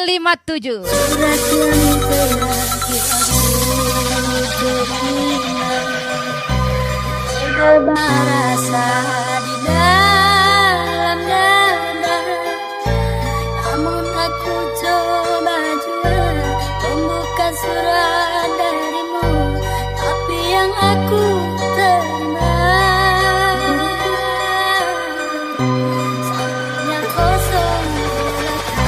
57. Surat yang telah sudah berasa di dalam dada, namun aku coba juga membuka surat darimu, tapi yang aku terima sampulnya kosong belakang.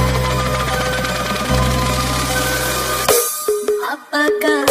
Apakah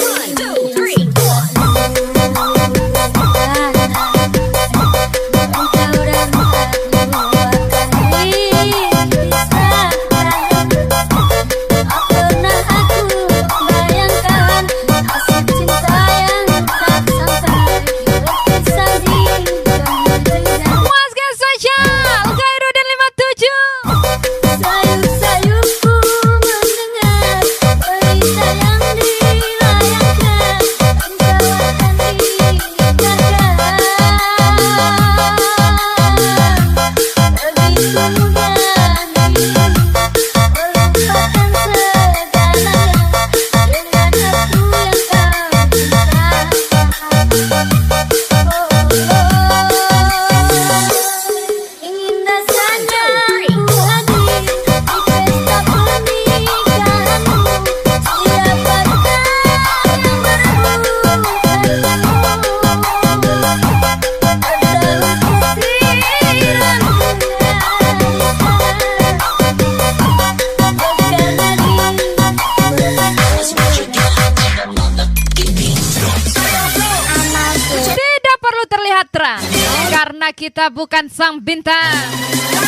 karena kita bukan sang bintang.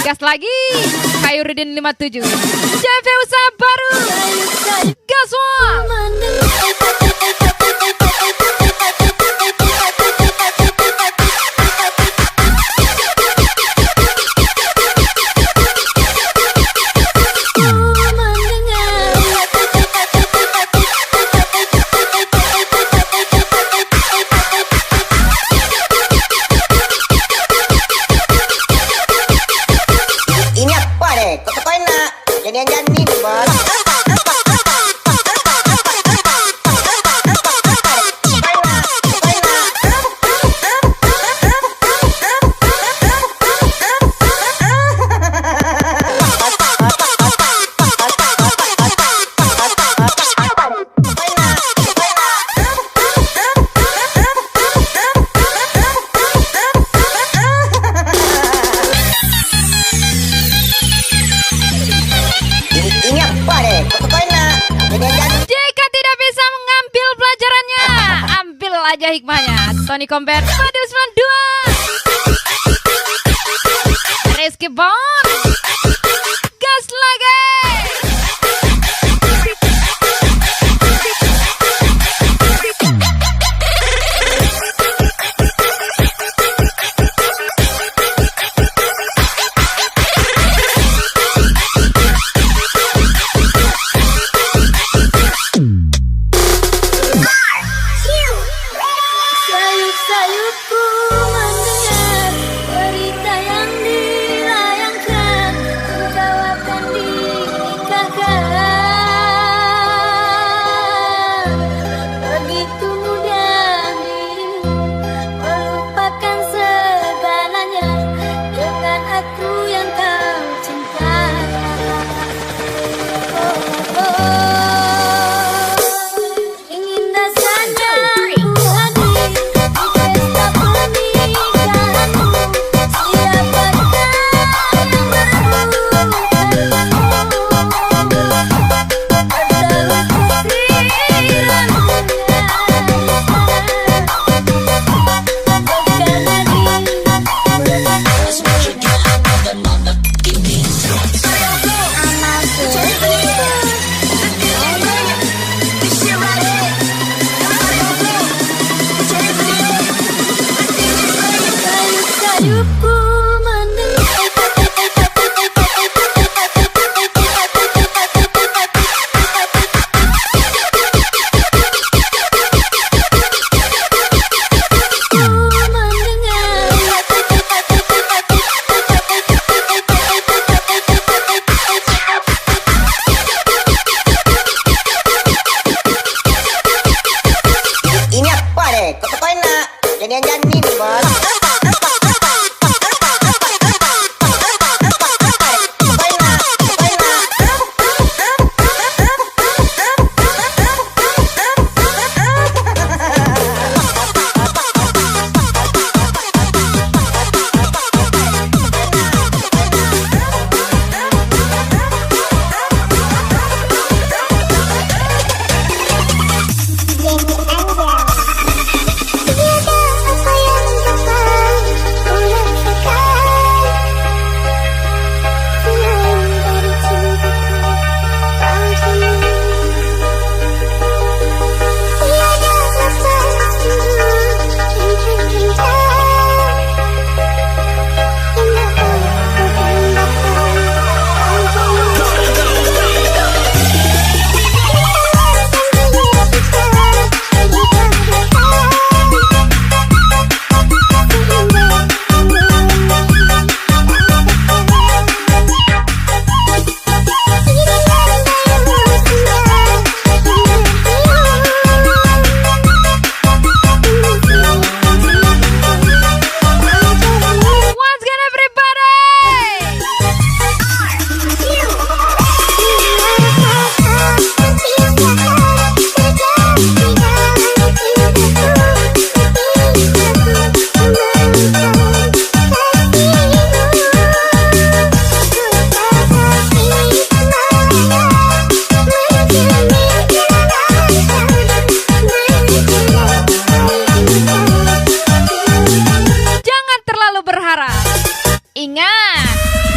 Gas lagi Khairuddin 57. CV usaha baru. Gas one. aja hikmahnya. Tony Compare Fadil 92 Rizky Bon gas lagi. Sayup-sayupku mendengar berita yang dilayangkan. deh, kok poin nak? Jangan nih bos.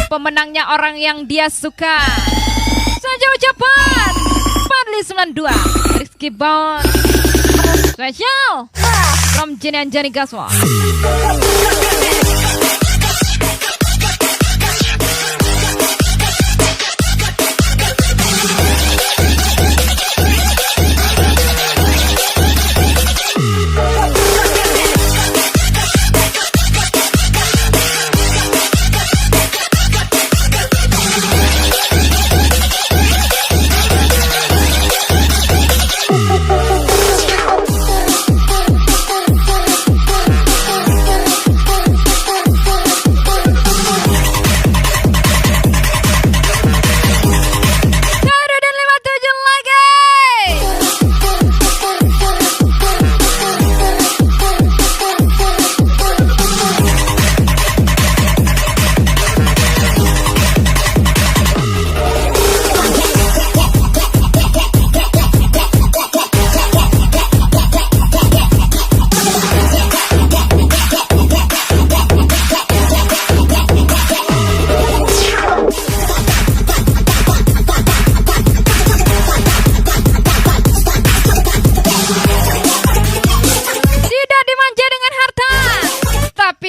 Pemenangnya orang yang dia suka. Saja ucapan Fadli 92 Rizky Bond Special from Jenny and Jenny Gaswa.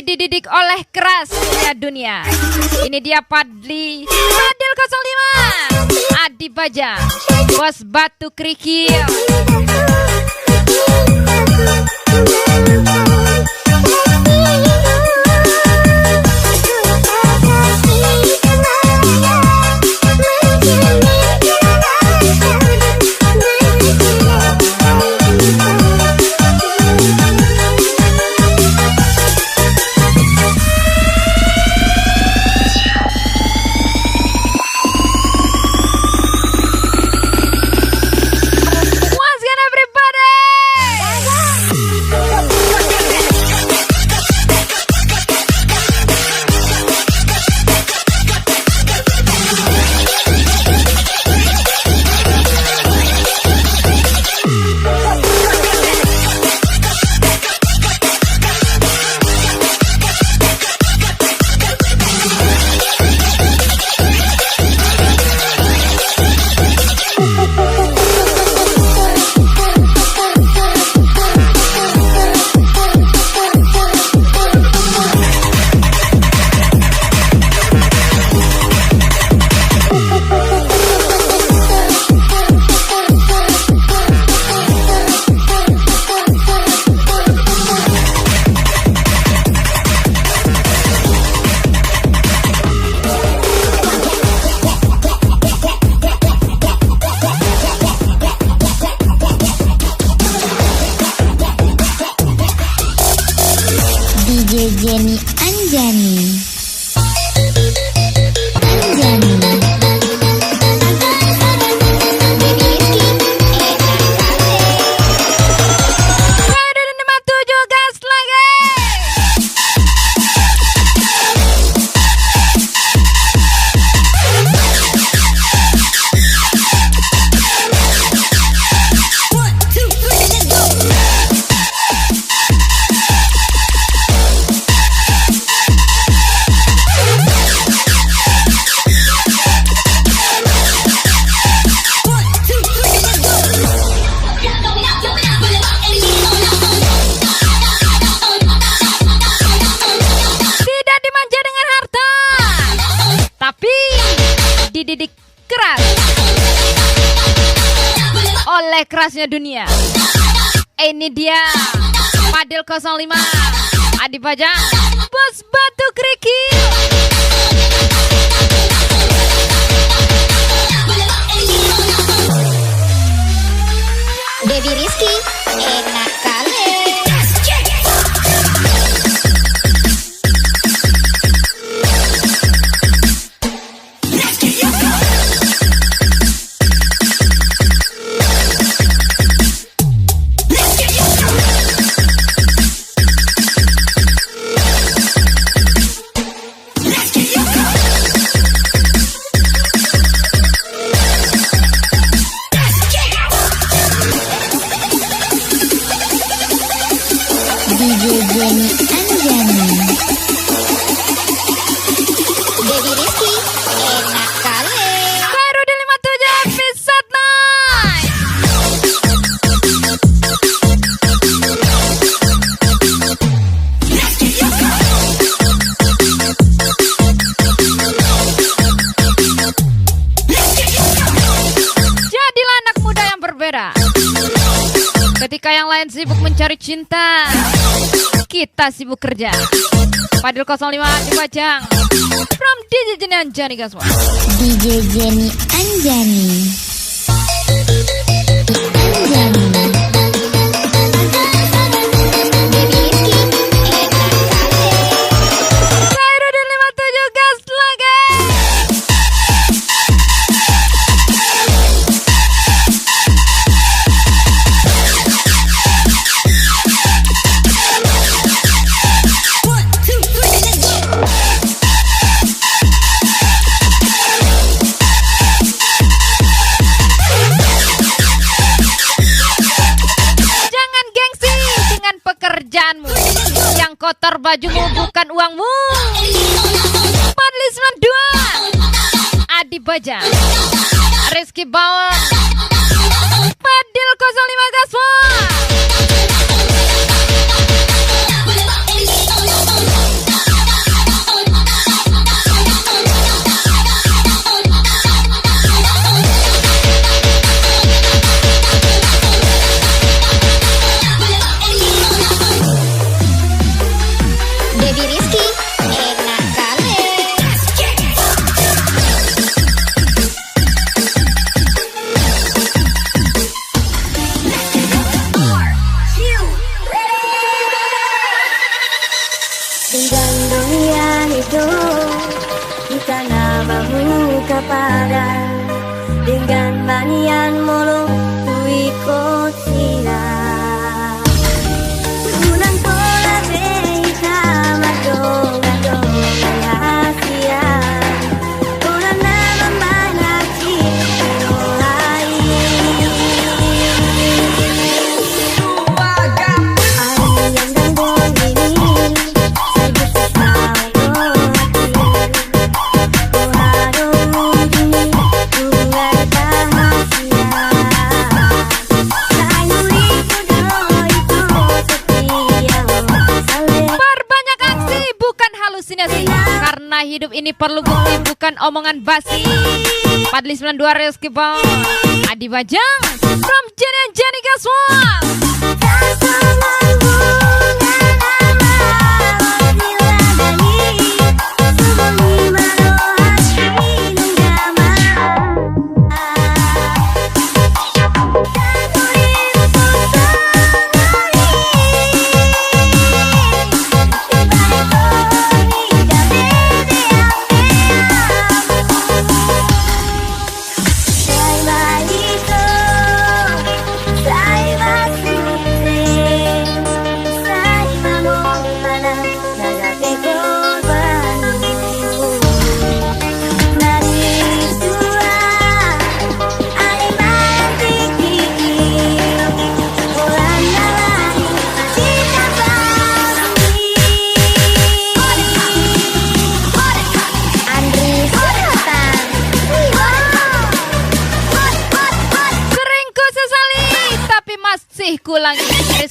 Dididik oleh kerasnya dunia. Ini dia Fadil 05 Adi Baja, Bos Batu Krikil. What's gonna everybody? Jenny Anjani. Anjani. Baby Rizky, enak kali. Kado 57 gas lagi. Tidak dimanja dengan harta, tapi dididik keras oleh kerasnya dunia. Ini dia Fadil 05 Adi Bajang, Bos Batu Kerikil. Baby Rizky, enak kali. DJ Jenny Anjani. Baby Rizky, enak kali. Khairudin 57 episode 9. Jadilah anak muda yang berbeda. Ketika yang lain sibuk mencari cinta, kita sibuk kerja. Fadil 05 Adi Bajang, from DJ Jenny Anjani Gaswa. DJ Jenny Anjani. Anjani. Baby Rizky, enak kali. Khairudin 57 gas lagi. Jangan gengsi dengan pekerjaanmu. Yang kotor bajumu bukan uangmu. Fadli 92 Adi Bajang, Rizky Bawon, Fadil 05 Gaswa. Baby Rizky, enak kali. Dengan dunia hidup kita namamu kepada dengan manian mulung tu ikut silam ulang pola beita madong rahasia orang nama mana cinta Perbanyak aksi bukan halusinasi, karena hidup ini perlu bukti bukan omongan basi. Fadli 92 Rizky Bawon Adi Bajang, from Jenny Anjani Gaswa. Bye.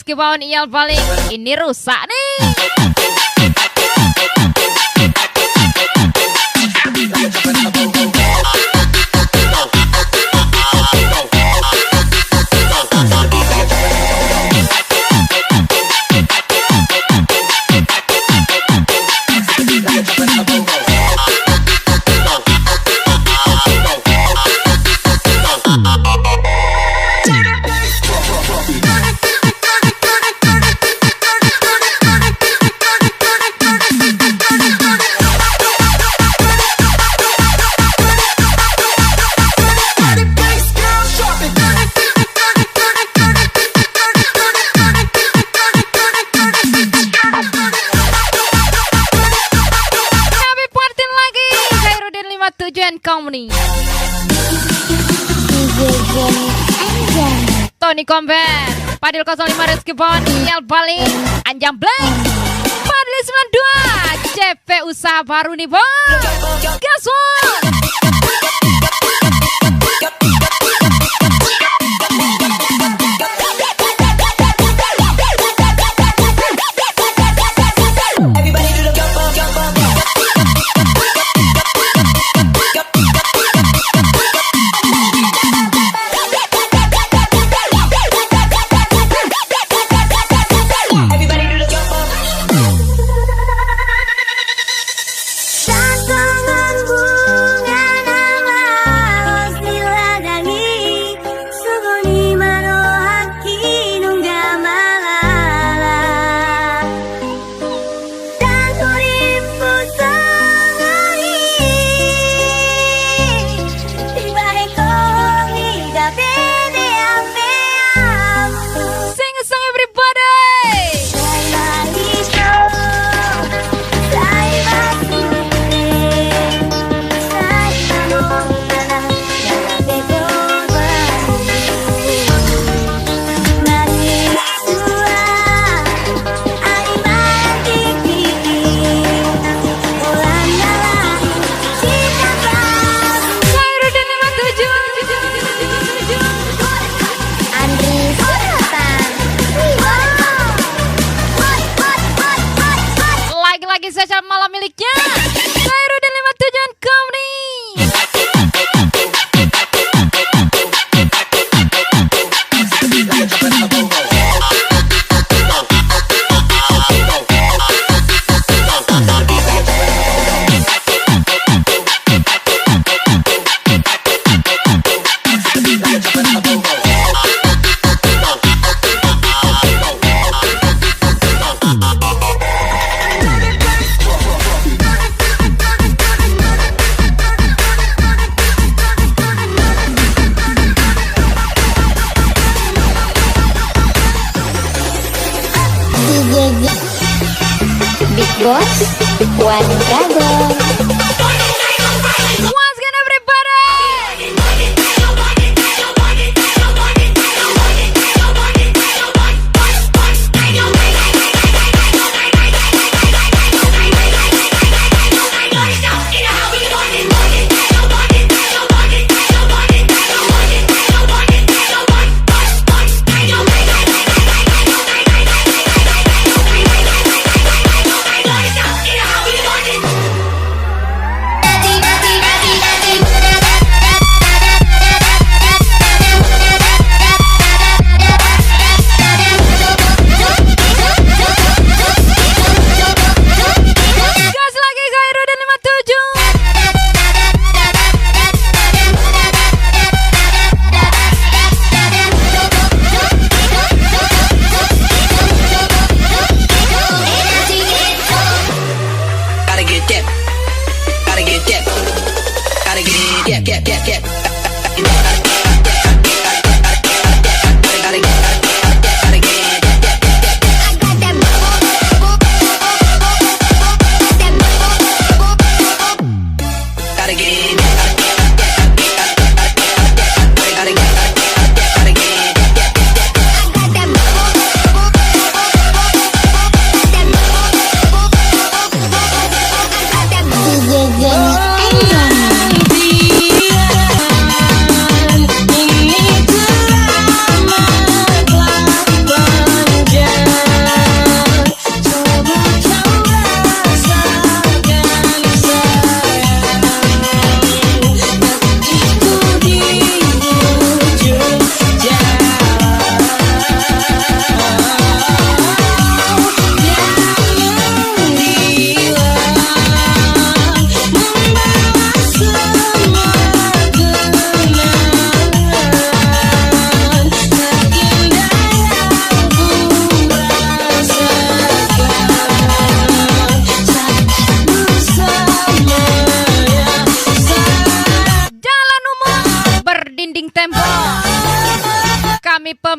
Rizky Baon Iyal balik. Ini rusak nih. Company. DJ Jenny Anjani. Tony Combat, Padil 05 Rizky Baon Iyal balik. Anjang Blank, Padil 92. CP usaha baru nih bos. Gasol. Spesial malam miliknya Khairuddin 57 Company. Big Boss, One Dragon. What's good everybody?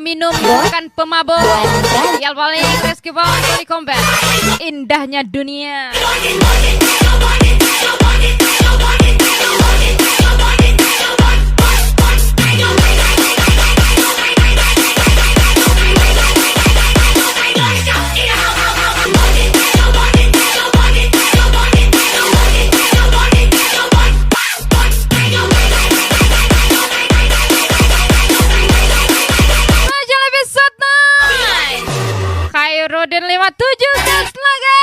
peminum, bukan pemabuk. Yang paling Rizky Bond, Tony Combat. Indahnya dunia. Rodin 57 gas lagi.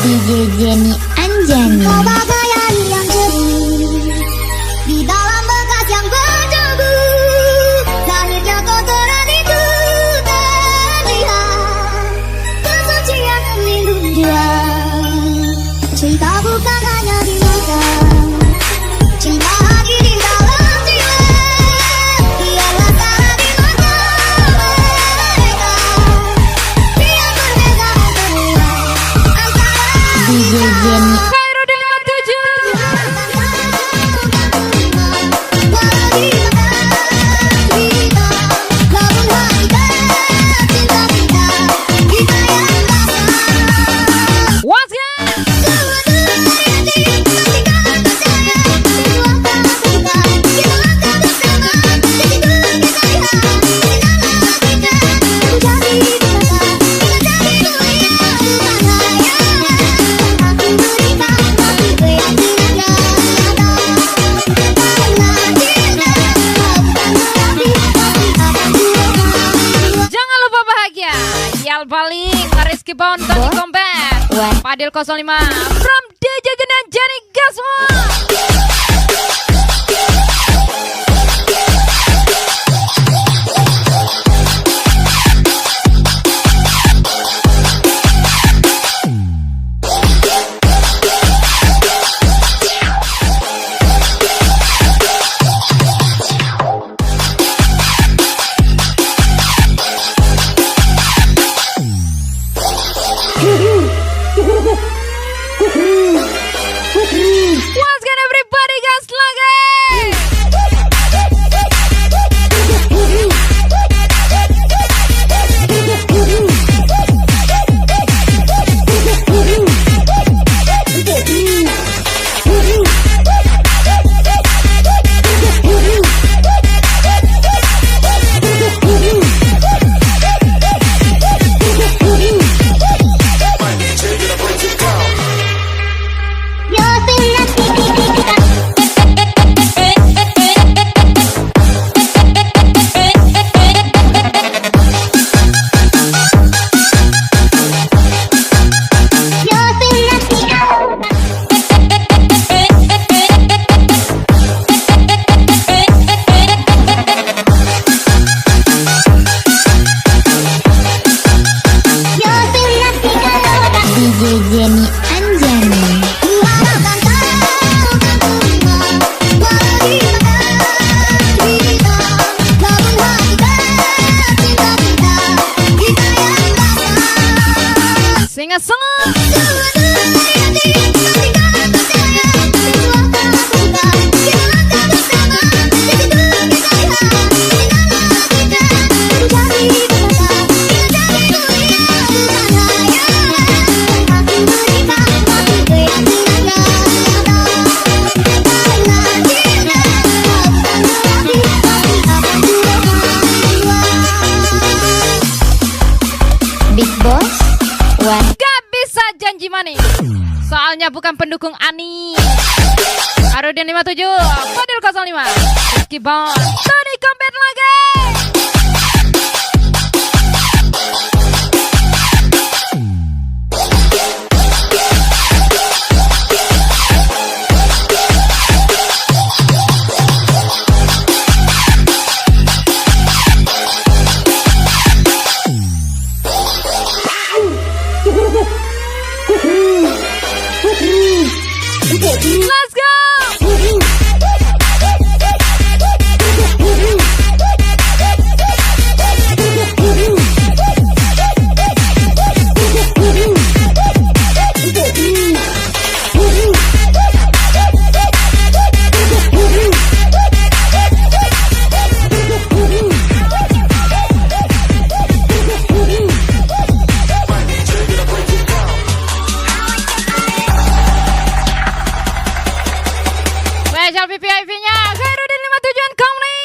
DJ Jenny Anjani. Kau bagaikan yang jernih di dalam bekas yang berdebu. Lahirnya kotoran itu terlihat, kesucian melindungi dia. Cinta bukan hanya di mata, cinta hati di dalam jiwa. Biarlah salah di mata mereka, biar berbeda terlihat antara DJ Jenny Rodin 57. What's good? Jangan lupa bahagia. Yal Baling, Rizky Bond, Tony Combat, Fadil 05 from DJ Gena Jani Gasmo. What's good everybody, gas lagi. DJ Jenny Anjani. Sing a song. Big Boss One. Gak bisa janji manis, soalnya bukan pendukung Ani. Arudin 57, Fadil 05, Rizky Bond, Tony Combat lagi. Let's go. Special VVIP-nya Khairuddin 57 Company.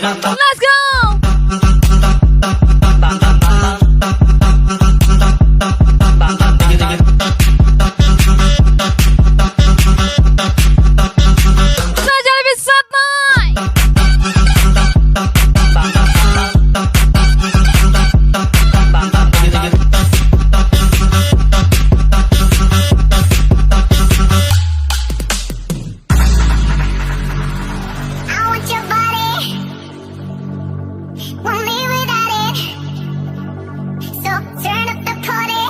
Let's go. Saja lebih santai. I want your body, want me without it. So turn up the party.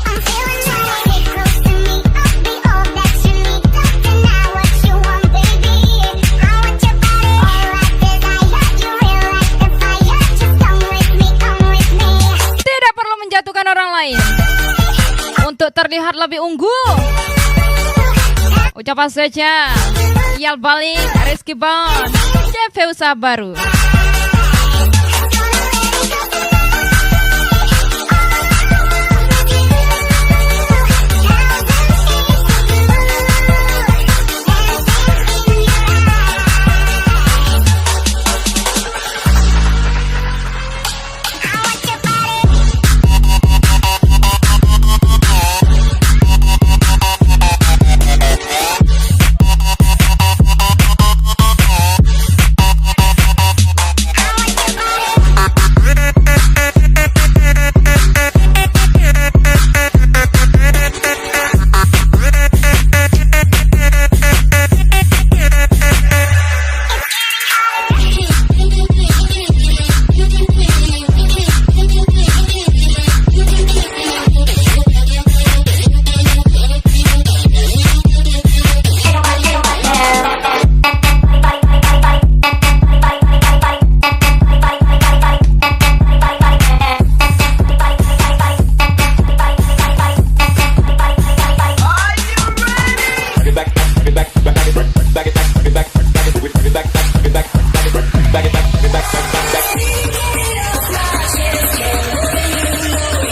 I'm feeling like get close to me. I'll be all that you need. Don't deny what you want, baby. I want your body, all right desire. You real like the fire. Just come with me, come with me. Tidak perlu menjatuhkan orang lain untuk terlihat lebih unggul. Ucapan saja Yal balik Rizky Bond CV usaha baru.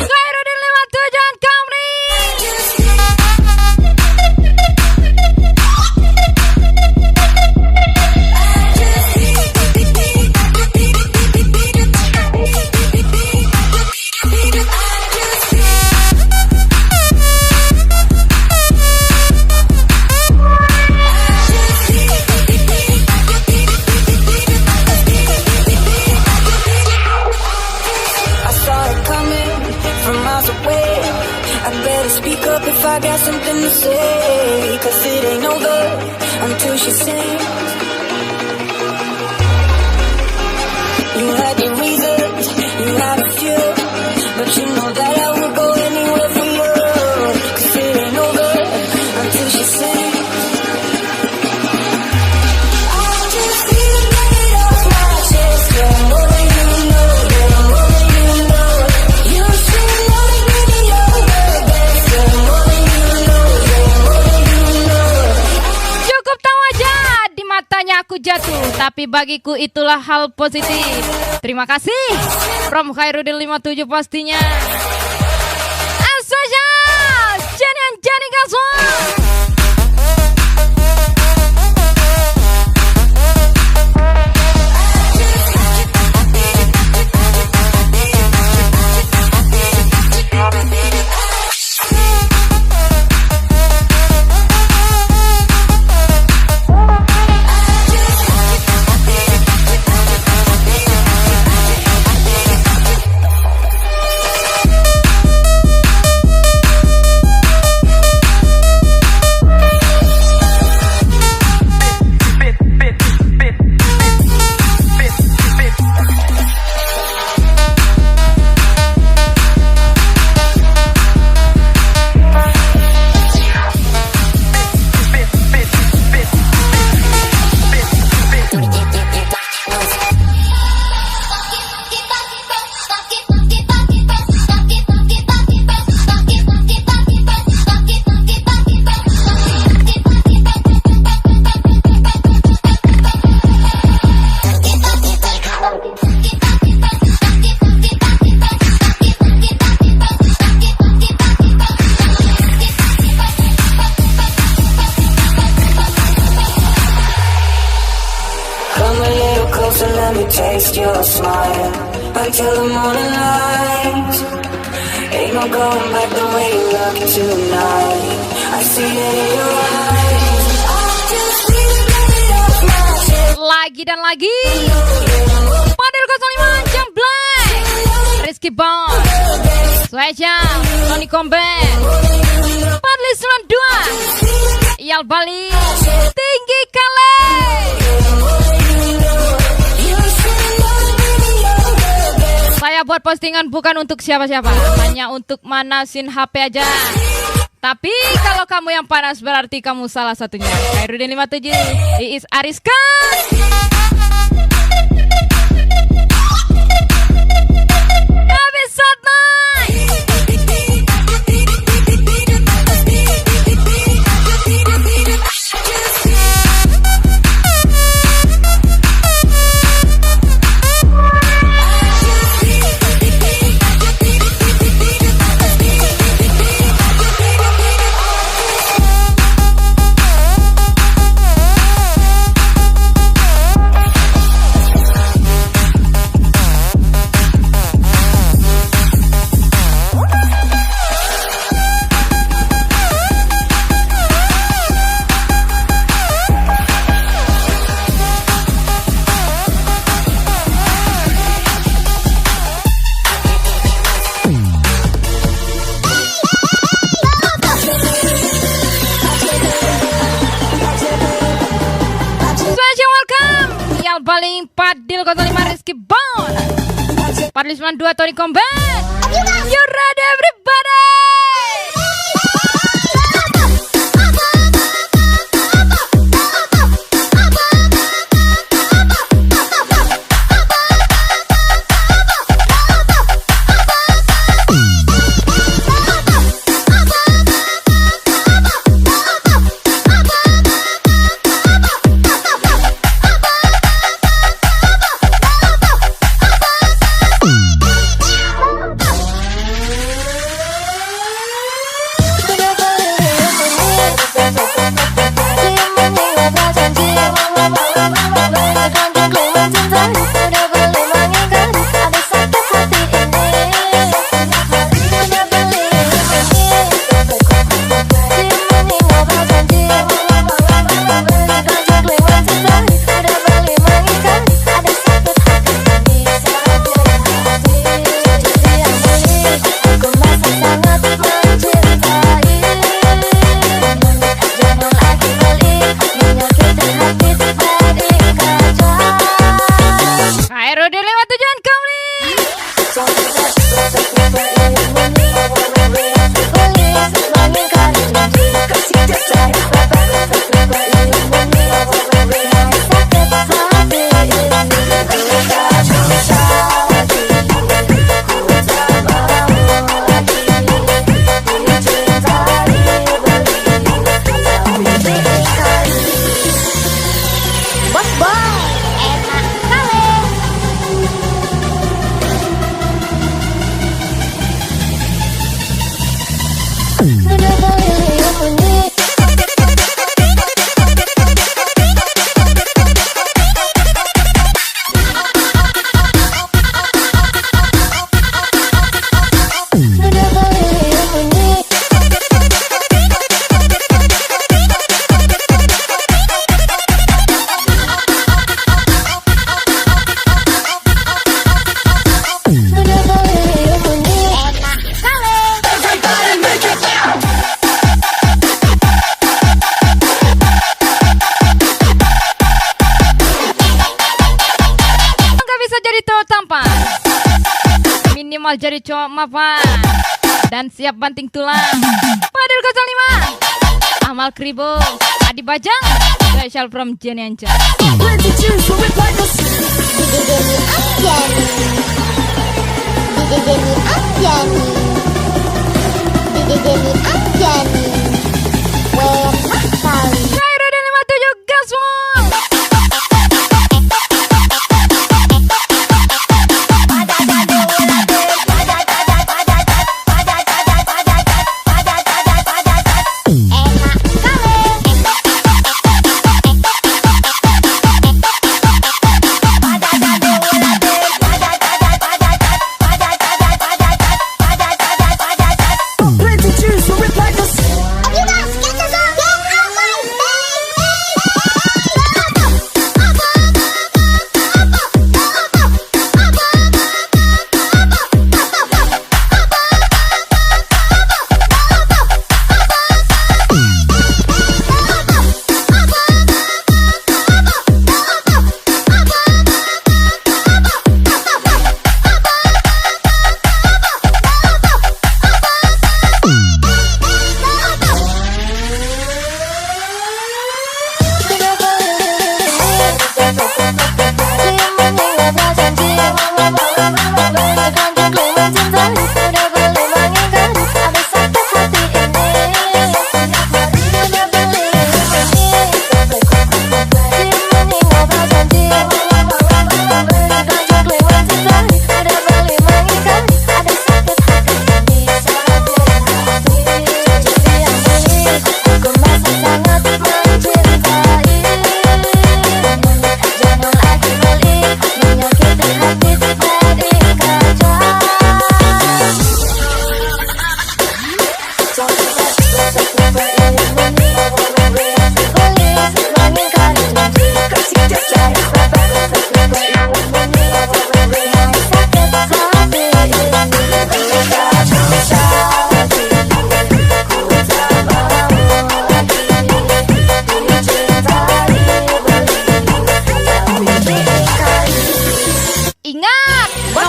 Khairuddin 57 Company. I saw it coming from miles away. I better speak up if I got something to say. Cause it ain't over until she sings. You had your reasons, you had a few, but you know that I would go anywhere for you. Cause it ain't over until she sings. I just need to get it off my chest. The more you know, the more you know. You should know that baby you're the best. The more you know, the more you know. Cukup tahu aja di matanya aku jatuh, tapi bagiku itulah hal positif. Terima kasih from Khairuddin 57 pastinya. Asaja Jenny Gaswar. taste your smile until the morning light. Ain't no going back the way you look tonight. I see it in your eyes. I just need to get it off my chest. Lagi dan lagi. Fadil 05 Jam Black, Rizky Bond, Swesha, Tony Combat, Fadli 92, Iyal Bali, Tinggi Kale. Saya buat postingan bukan untuk siapa-siapa, hanya untuk manasin HP aja. Tapi kalau kamu yang panas berarti kamu salah satunya. Khairudin 57, Iis Ariska. Abisat naik. Paling Fadil 05 Rizky Bond, Fadli 92 Tony Combat. You ready everybody? Jadi cowok mapan dan siap banting tulang. Fadil 05 Amal Kribo, Adi Bajang, special from Jenny Anjar. DJ Jenny Anjani, Wena kali. Khairudin 57 Gaswong.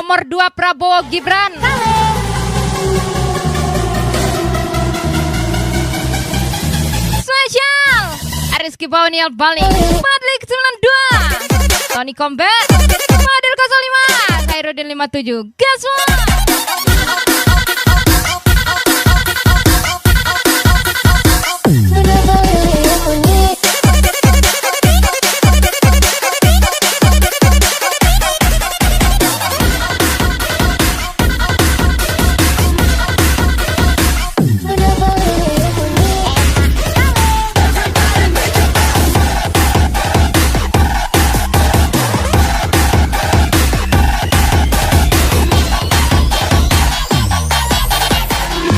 nomor 2 Prabowo Gibran. Spesial Rizky Baunial Bali Fadli 92, Tony Combat Fadil 05, Khairudin 57. Guess what?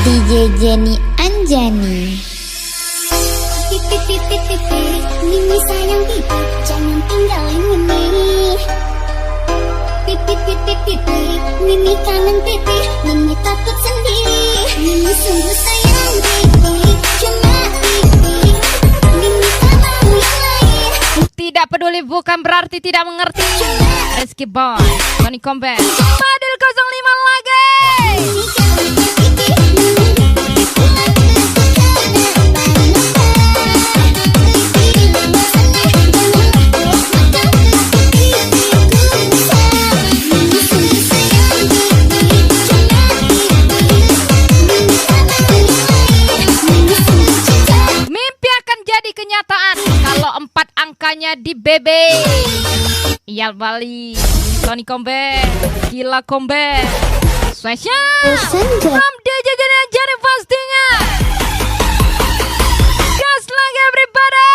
DJ Jenny Anjani. Mimi sayang pipi, jangan tinggalin Mimi. Pipi, Mimi kangen pipi, Mimi takut sendiri. Mimi sungguh sayang pipi, cuma pipi. Mimi tak mau yang lain. Tidak peduli bukan berarti tidak mengerti. Rizky Boy, Tony Combat Fadil 05 lagi. Mimi kangen pipi, kenyataan kalau 4 angkanya di BB. Iyal Bali, Tony Combat, Gila Combat, spesial from DJ Jari pastinya. Gas lagi everybody.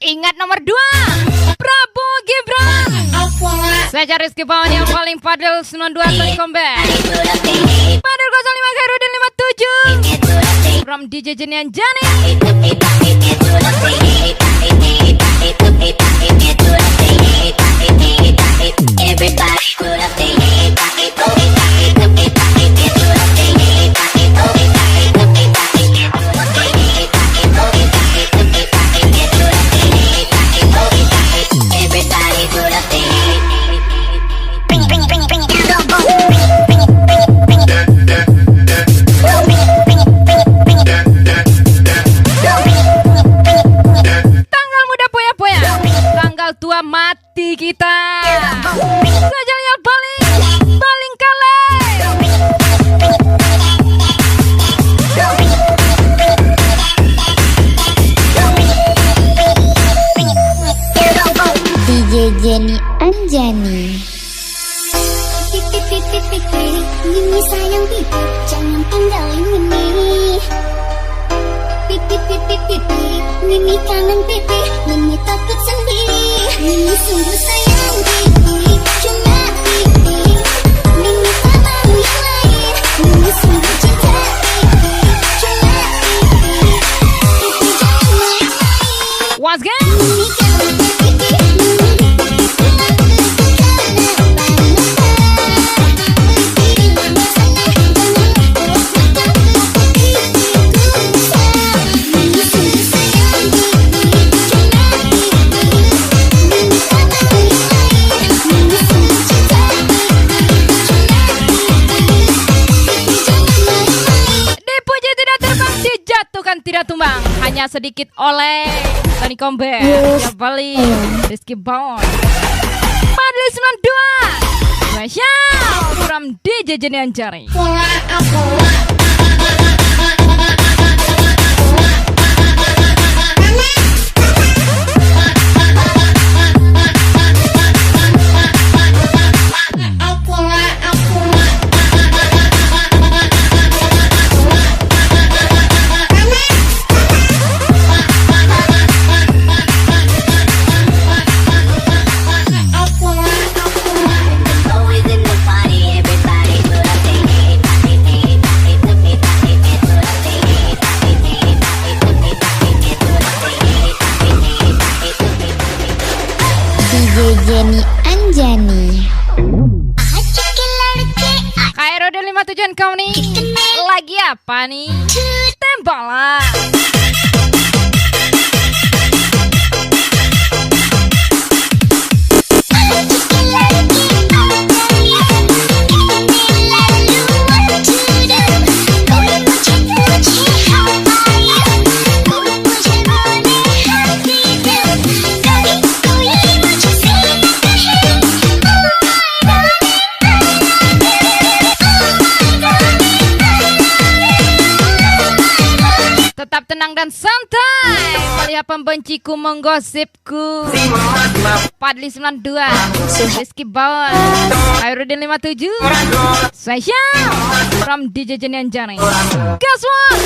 Ingat nomor 2 Prabowo Gibran. Saya Rizky Bawan yang paling Fadil 92 Tony Combat Fadil 05 Khairudin 57 from DJ Jenny Anjani. Everybody put up their tua mati kita. Saja lihat baling kale. DJ Jenny Anjani. Mimi sayang pipi, jangan tinggalin Mimi. Pipi, Mimi kangen pipi, Mimi takut sendiri. Mimi sungguh sayang pipi, cuma pipi. Mimi tak mau yang lain. Mimi sungguh cinta pipi, cuma pipi. Pipi jangan main-main. What's good? Mimi kangen pipi, tidak tumbang, hanya sedikit oleh Tony Combat, Yes. Bali, Rizky Bawan, Fadli 92, spesial from DJ Jenny Anjani. Always in the party, everybody put up their Anjani. Khairudin 57 kau nih lagi apa nih? Tembak lah. Tetap tenang dan santai melihat pembenciku menggosipku. Padli 92, Rizky Bawon, Khairudin 57, Special from DJ Jenny Anjani. Guess what?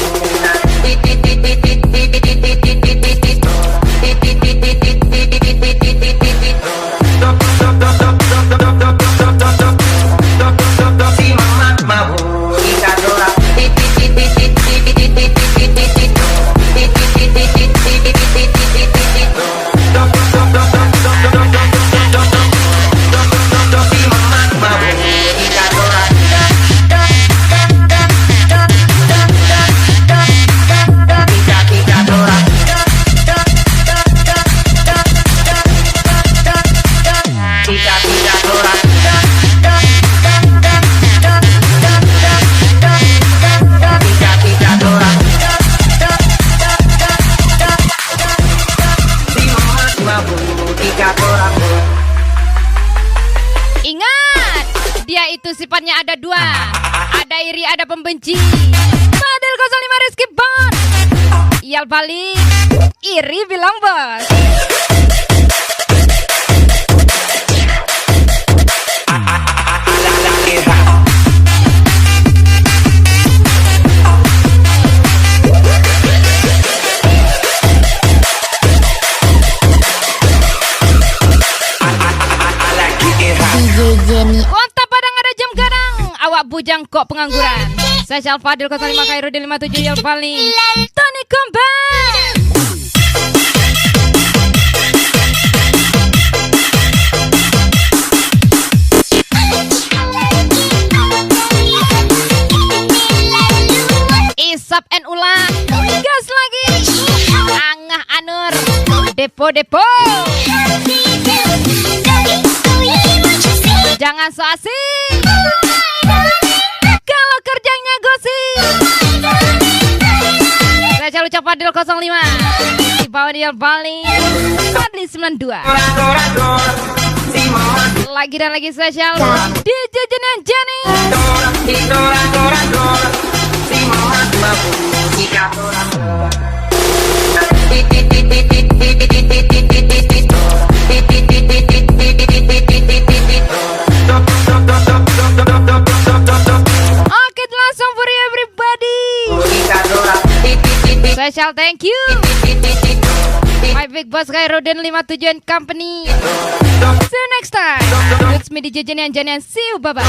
Ingat, dia itu sifatnya ada dua. Ada iri, ada pembenci. Padel 05 Rizky Bawon. Iyal balik, iri bilang bos. DJ Jenny. Kota Padang ada jam gadang. Awak bujang kok pengangguran. Saya Fadil 05 Khairudin 57 Iyal balik. Tony Combat. Isap and ulang. Gas lagi. Angah Anur. Depo-depo. Jangan so asing. Kalau kerjanya gosip. Saya ucap Fadil 05. Di bawah dia balik. Padli 92. Lagi dan lagi spesial DJ Jenny Anjani. Oke, langsung for everybody. Special thank you my big boss Khairudin 57 and company. See you next time. It's me DJ Jenny Anjani and see you, bye bye.